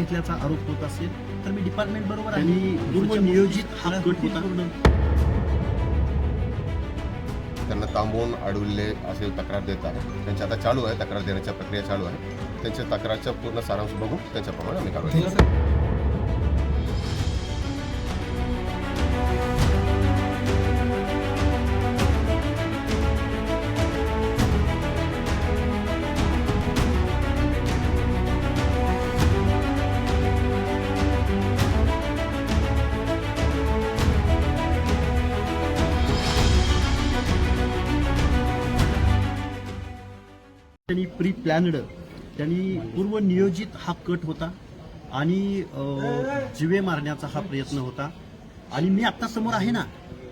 घेतल्याचा आरोप होत असेल तर मी डिपार्टमेंट बरोबर आहे आणि पूर्व नियोजित हा कट होता. त्यांना थांबवून अडवले असे तक्रार देत आहे. त्यांची आता चालू आहे, तक्रार देण्याच्या प्रक्रिया चालू आहे. त्यांच्या तक्रारचा पूर्ण सारांश बघून त्याच्याप्रमाणे आम्ही कारवाई करू. त्यांनी प्री प्लॅन्ड, त्यांनी पूर्व नियोजित हा कट होता आणि जिवे मारण्याचा हा प्रयत्न होता. आणि मी आता समोर आहे ना,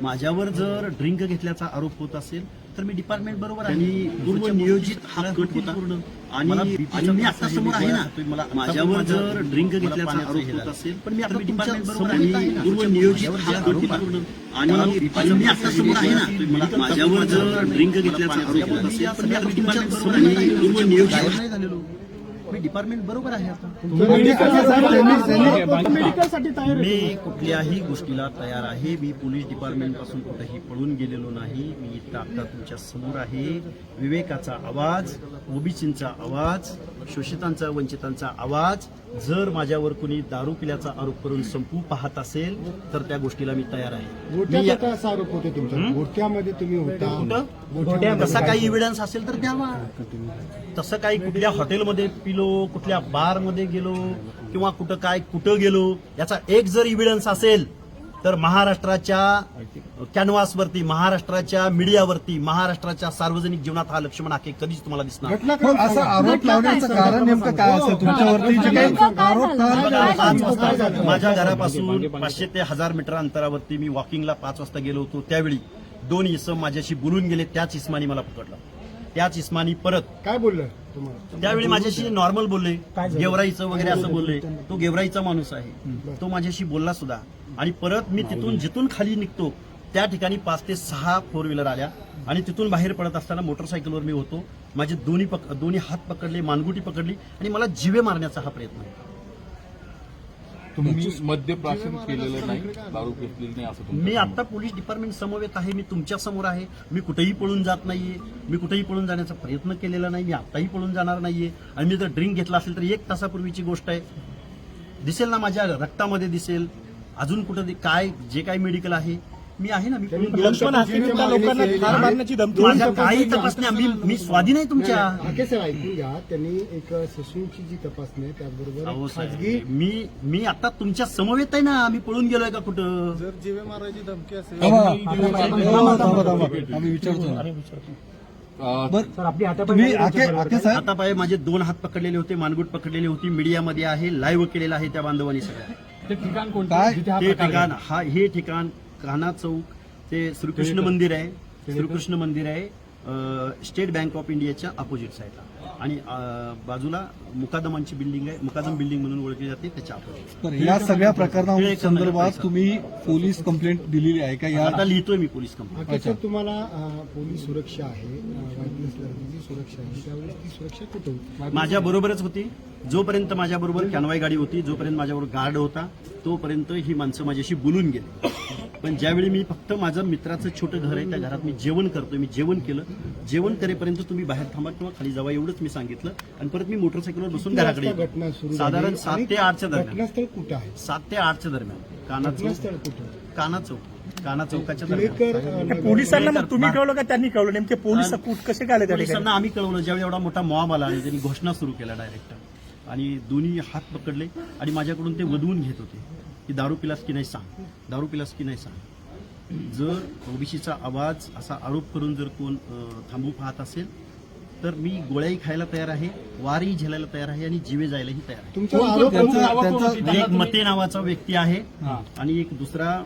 माझ्यावर जर ड्रिंक घेतल्याचा आरोप होत असेल तर मी डिपार्टमेंट बरोबर आहे आणि पूर्व नियोजित हा कट होता. आणि मी आता समोर आहे ना, माझ्यावर जर ड्रिंक घेतल्याचा आरोप होत असेल पण मी आता डिपार्टमेंट बरोबर आहे आणि पूर्व नियोजित हा कट होता. आणि मी आता समोर आहे ना, माझ्यावर जर ड्रिंक घेतल्याचा आरोप होत असेल पण मी आता डिपार्टमेंट बरोबर आहे आणि पूर्व नियोजित नाही झालेलो. मी डिपार्टमेंट बरोबर आहे. आता मी कुठल्याही गोष्टीला तयार आहे. मी पोलीस डिपार्टमेंट पासून कुठेही पळून गेलेलो नाही. मी इथं आता तुमच्या समोर आहे. विवेकाचा आवाज, ओबीसींचा आवाज, शोषितांचा, वंचितांचा आवाज जर माझ्यावर कुणी दारू पिल्याचा आरोप करून संपू पाहत असेल तर त्या गोष्टीला मी तयार आहे. असा आरोप होते तुमचा, गोठ्यामध्ये तुम्ही होता, तसा काही इव्हिडन्स असेल तर द्यावा. तसं काही कुठल्या हॉटेलमध्ये पिलो, कुठल्या बारमध्ये गेलो किंवा कुठं गेलो याचा एक जर इव्हिडन्स असेल तर महाराष्ट्राच्या कॅनव्हासवरती, महाराष्ट्राच्या मीडियावरती, महाराष्ट्राच्या सार्वजनिक जीवनात हा लक्ष्मण हाके कधीच तुम्हाला दिसणार. असा आरोप लावण्याचं कारण नेमकं काय असेल तुमच्यावरती? माझ्या घरापासून 500 ते 1000 मीटर अंतरावरती मी वॉकिंगला 5 वाजता गेलो होतो. त्यावेळी 2 इसम माझ्याशी बोलून गेले. त्याच इस्मानी मला पकडलं. त्याच इस्मानी परत काय बोललं तुम्हाला? त्यावेळी माझ्याशी नॉर्मल बोलले, गेवराईचं वगैरे असं बोलले. तो गेवराईचा माणूस आहे, तो माझ्याशी बोलला सुद्धा. आणि परत मी जिथून खाली निघतो त्या ठिकाणी 5 ते 6 फोर व्हीलर आल्या आणि तिथून बाहेर पडत असताना मोटरसायकलवर मी होतो. माझे दोन्ही हात पकडले, मानगुटी पकडली आणि मला जिवे मारण्याचा हा प्रयत्न आहे. तुम्ही मद्यप्राशन केलेलं नाही, दारू घेतलेली नाही असं मी आता पोलीस डिपार्टमेंट समवेत आहे. मी तुमच्या समोर आहे. मी कुठेही पळून जात नाहीये. मी कुठेही पळून जाण्याचा प्रयत्न केलेला नाही. मी आताही पळून जाणार नाहीये. आणि मी जर ड्रिंक घेतला असेल तर 1 तासापूर्वीची गोष्ट आहे. दिसेल ना, माझ्या रक्तामध्ये दिसेल. अजून कुठं काय जे काही मेडिकल आहे मी आहे ना. मी माझा काही तपासण्या मी स्वाधीन आहे तुमच्या. सर ऐकून घ्या, त्यांनी एक ससूनची जी तपासणी आहे त्याचबरोबर खाजगी मी आता तुमच्या समवेत आहे ना. मी पळून गेलोय का कुठं? जर जीवे मारायची धमकी असेल आम्ही विचारतो. आता पाय माझे 2 हात पकडलेले होते, मानगुट पकडलेली होती. मीडियामध्ये आहे, लाईव्ह केलेलं आहे त्या बांधवांनी सगळ्या. ते ठिकाण कोणतं? ते ठिकाण हे ठिकाण कान्हा चौक, ते श्रीकृष्ण मंदिर आहे. श्रीकृष्ण मंदिर आहे स्टेट बँक ऑफ इंडियाच्या अपोजिट साईडला. आणि बाजूला मुकादमांची बिल्डिंग आहे, मुकादम बिल्डिंग म्हणून ओळखली जाते, त्याच्या अपोजिट. या सगळ्या प्रकरणासंदर्भात तुम्ही पोलीस कंप्लेंट दिलेली आहे का? आता लिहितोय मी पोलीस कंप्लेंट. सर तुम्हाला पोलीस सुरक्षा आहे, जी सुरक्षा आहे त्यावेळेस ती सुरक्षा कुठे होती? माझ्या बरोबरच होती. जोपर्यंत माझ्याबरोबर कॅनवाय गाडी होती, जोपर्यंत माझ्याबरोबर गार्ड होता, तोपर्यंत ही माणसं माझ्याशी बोलून गेली. पण ज्यावेळी मी फक्त माझं मित्राचं छोटं घर आहे, त्या घरात मी जेवण करतोय, मी जेवण केलं. जेवण करेपर्यंत तुम्ही बाहेर थांबा किंवा खाली जावा एवढंच मी सांगितलं. आणि परत मी मोटरसायकलवर बसून घराकडे घटना सुरू साधारण 7 ते 8च्या दरम्यान. घटनास्थळ कुठं आहे? 7 ते 8च्या दरम्यान काना चौकाच्या दरम्यान. पोलिसांना मग तुम्ही कळवलं का त्यांनी कळवलं? नेमके पोलीस कसे काय आले त्या ठिकाणी? पोलिसांना आम्ही कळवलं. ज्यावेळी एवढा मोठा मॉब आला आणि त्यांनी घोषणा सुरू केला डायरेक्ट, आणि दोन्ही हात पकडले आणि माझ्याकडून ते वधवून घेत होते की दारू पिलास की नाही सांग, दारू पिलास की नाही सांग. जर ओबीसीचा आवाज असा आरोप करून जर कोण थांबू पाहत असेल तर मी गोळ्याही खायला तयार आहे, वारही झेलायला तयार आहे आणि जीवे जायलाही तयार आहे. तुमचा आरोप एक मते नावाचा व्यक्ती आहे आणि एक दुसरा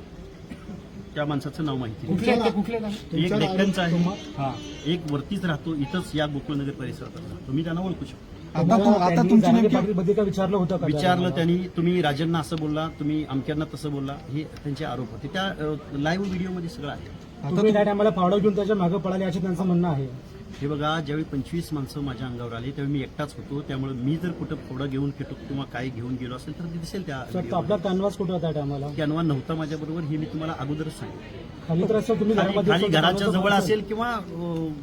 त्या माणसाचं नाव माहिती नाही. एक डेक्कनचा आहे, एक वरतीच राहतो, इथंच या गोकुळनगर परिसरात राहतो. तुम्ही त्यांना ओळखू शकता. आता तुमची नेमकी विचारलं होतं का? विचारलं त्यांनी. तुम्ही राजांना असं बोलला, तुम्ही अमक्यांना तसं बोलला, हे त्यांचे आरोप होते. त्या लाईव्ह व्हिडिओमध्ये सगळं आहे. तुम्ही त्या टायमाला फावडा घेऊन त्याच्या मागे पळाले असे त्यांचं म्हणणं आहे. हे बघा, ज्यावेळी 25 माणसं माझ्या अंगावर आली त्यावेळी मी एकटाच होतो. त्यामुळे मी जर कुठं फोडं घेऊन किंवा काही घेऊन गेलो असेल तर ते दिसेल. त्या आपला कॅनव्हास कुठे होता टायमाला? कॅनवा नव्हता माझ्याबरोबर, हे मी तुम्हाला अगोदरच सांगितलं. खाली तर असं तुम्ही खाली घराच्या जवळ असेल किंवा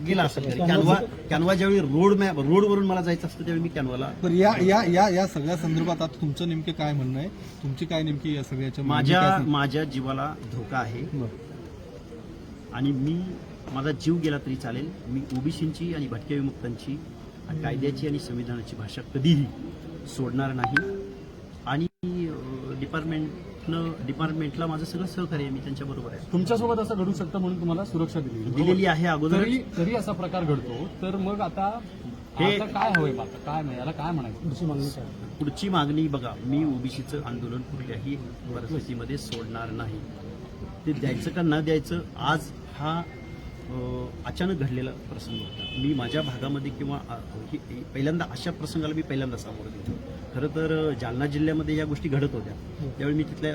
गेला असेल. कॅनवा ज्यावेळी रोडवरून मला जायचं असतं त्यावेळी मी कॅनवाला. तर या सगळ्या संदर्भात आता तुमचं नेमकं काय म्हणणं आहे? तुमची काय नेमकी या सगळ्याच्या माझ्या जीवाला धोका आहे आणि माझा जीव गेला तरी चालेल. मी ओबीसींची आणि भटक्या विमुक्तांची कायद्याची आणि संविधानाची भाषा कधीही सोडणार नाही. आणि डिपार्टमेंटला माझं सगळं सहकार्य आहे, मी त्यांच्याबरोबर आहे. तुमच्यासोबत असं घडू शकतं म्हणून तुम्हाला सुरक्षा दिलेली आहे अगोदर. तरी असा प्रकार घडतो तर मग आता काय हवंय? आता काय नाही, याला काय म्हणायचं? पुढची मागणी बघा, मी ओबीसीचं आंदोलन कुठल्याही परिस्थितीमध्ये सोडणार नाही. ते द्यायचं का न द्यायचं, आज हा अचानक घडलेला प्रसंग होता. मी माझ्या भागामध्ये किंवा पहिल्यांदा अशा प्रसंगाला मी पहिल्यांदा सामोरं गेलो. खरं तर जालना जिल्ह्यामध्ये या गोष्टी घडत होत्या, त्यावेळी मी तिथल्या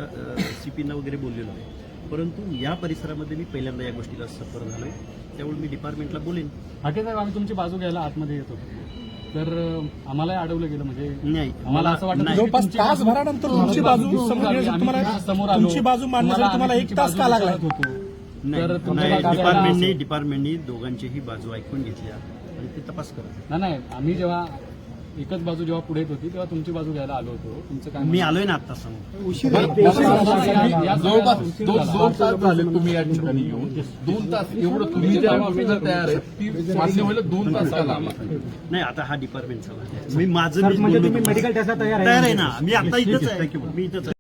CPना वगैरे बोललेलो आहे. परंतु या परिसरामध्ये मी पहिल्यांदा या गोष्टीला सफर झालोय. त्यामुळे मी डिपार्टमेंटला बोलेन. हाके साहेब, आम्ही तुमची बाजू घ्यायला आतमध्ये येत होतो तर आम्हालाही अडवलं गेलं. म्हणजे नाही, मला असं वाटतं नाही. जवळपास तासभरानंतर तुमची बाजू समोर आलो, तुमची बाजू मांडण्यासाठी तुम्हाला 1 तास का लागला? डिपार्टमेंटनी दोघांचीही बाजू ऐकून घेतल्या आणि ते तपास करत. नाही, आम्ही जेव्हा एकच बाजू जेव्हा पुढे येत होती तेव्हा तुमची बाजू घ्यायला आलो होतो. तुमचं काय मी आलोय ना आता समोर. जवळपास 2 तास झाले तुम्ही या ठिकाणी येऊन. 2 तास एवढं तुम्ही ज्या माफीला तयार आहे ती मान्य व्हायला 2 तास का लागला? नाही, आता हा डिपार्टमेंटचा मी माझं मेडिकल टेस्टला तयार आहे ना. मी आता इथंच आहे. मी इथंच आहे.